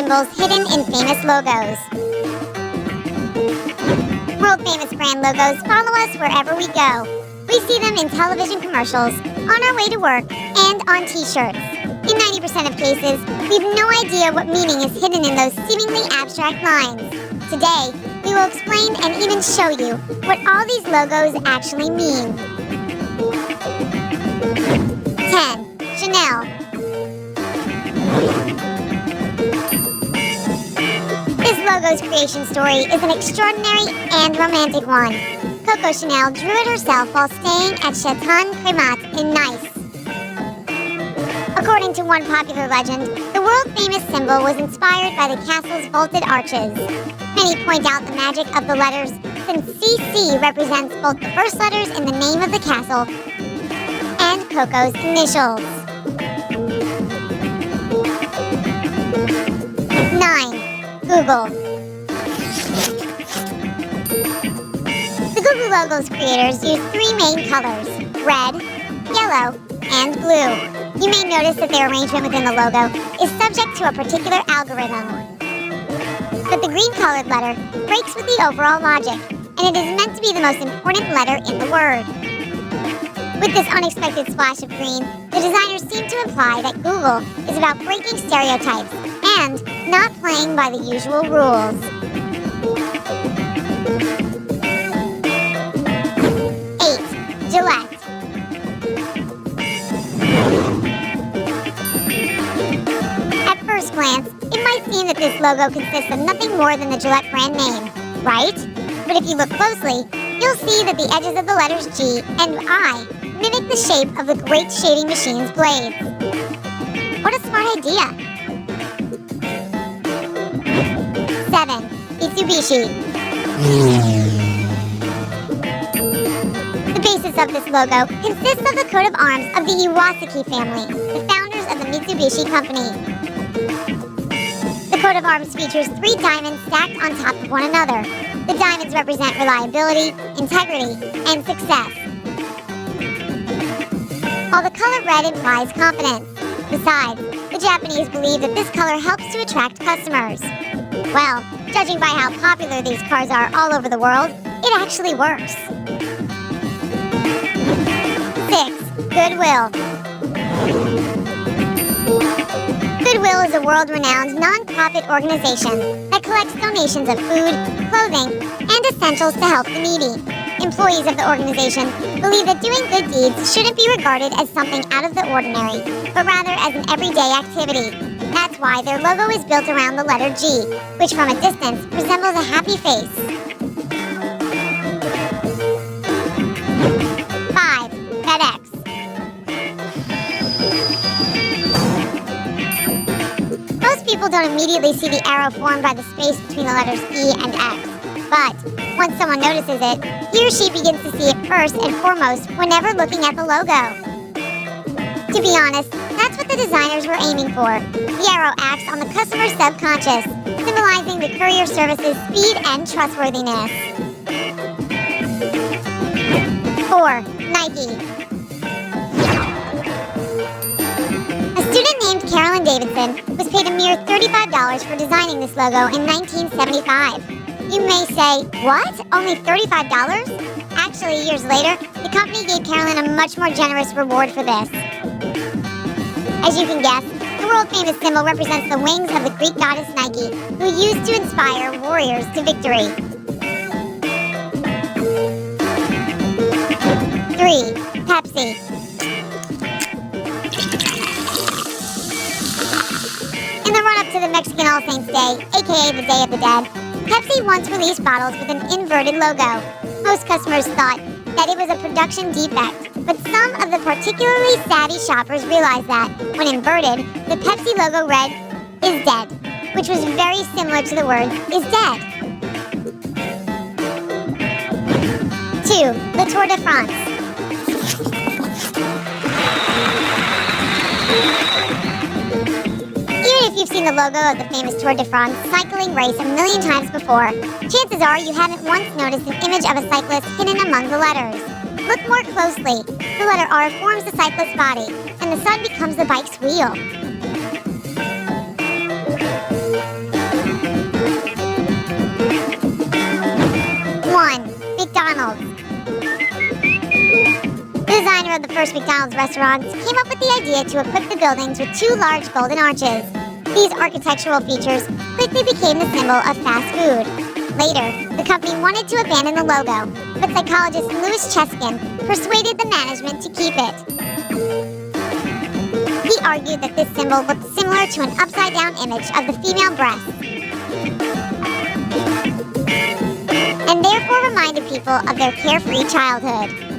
symbols hidden in famous logos. World-famous brand logos follow us wherever we go. We see them in television commercials, on our way to work, and on t-shirts. In 90% of cases, we have no idea what meaning is hidden in those seemingly abstract lines. Today, we will explain and even show you what all these logos actually mean. 10. Chanel. This logo's creation story is an extraordinary and romantic one. Coco Chanel drew it herself while staying at Chateau Cremant in Nice. According to one popular legend, the world-famous symbol was inspired by the castle's vaulted arches. Many point out the magic of the letters, since CC represents both the first letters in the name of the castle and Coco's initials. 9. Google. The Google logo's creators used three main colors: red, yellow, and blue. You may notice that their arrangement within the logo is subject to a particular algorithm. But the green-colored letter breaks with the overall logic, and it is meant to be the most important letter in the word. With this unexpected splash of green, the designers seem to imply that Google is about breaking stereotypes and not playing by the usual rules. 8. Gillette. At first glance, it might seem that this logo consists of nothing more than the Gillette brand name, right? But if you look closely, you'll see that the edges of the letters G and I mimic the shape of the great shaving machine's blades. What a smart idea! 7. Mitsubishi. The basis of this logo consists of the coat of arms of the Iwasaki family, the founders of the Mitsubishi Company. The coat of arms features three diamonds stacked on top of one another. The diamonds represent reliability, integrity, and success. While the color red implies confidence. Besides, the Japanese believe that this color helps to attract customers. Well, judging by how popular these cars are all over the world, it actually works. 6. Goodwill. Goodwill is a world-renowned non-profit organization that collects donations of food, clothing, and essentials to help the needy. Employees of the organization believe that doing good deeds shouldn't be regarded as something out of the ordinary, but rather as an everyday activity. That's why their logo is built around the letter G, which from a distance resembles a happy face. 5. FedEx. Most people don't immediately see the arrow formed by the space between the letters E and X. But once someone notices it, he or she begins to see it first and foremost whenever looking at the logo. To be honest, that's what the designers were aiming for. The arrow acts on the customer's subconscious, symbolizing the courier service's speed and trustworthiness. 4. Nike. A student named Carolyn Davidson was paid a mere $35 for designing this logo in 1975. You may say, what? Only $35? Actually, years later, the company gave Carolyn a much more generous reward for this. As you can guess, the world-famous symbol represents the wings of the Greek goddess Nike, who used to inspire warriors to victory. 3. Pepsi. In the run-up to the Mexican All Saints Day, aka the Day of the Dead, Pepsi once released bottles with an inverted logo. Most customers thought that it was a production defect, but some of the particularly savvy shoppers realized that, when inverted, the Pepsi logo read, "is dead," which was very similar to the word, "is dead." 2. The Tour de France. Even if you've seen the logo of the famous Tour de France cycling race a million times before, chances are you haven't once noticed an image of a cyclist hidden among the letters. Look more closely. The letter R forms the cyclist's body, and the sun becomes the bike's wheel. first McDonald's restaurants came up with the idea to equip the buildings with two large golden arches. These architectural features quickly became the symbol of fast food. Later, the company wanted to abandon the logo, but psychologist Louis Cheskin persuaded the management to keep it. He argued that this symbol looked similar to an upside-down image of the female breast, and therefore reminded people of their carefree childhood.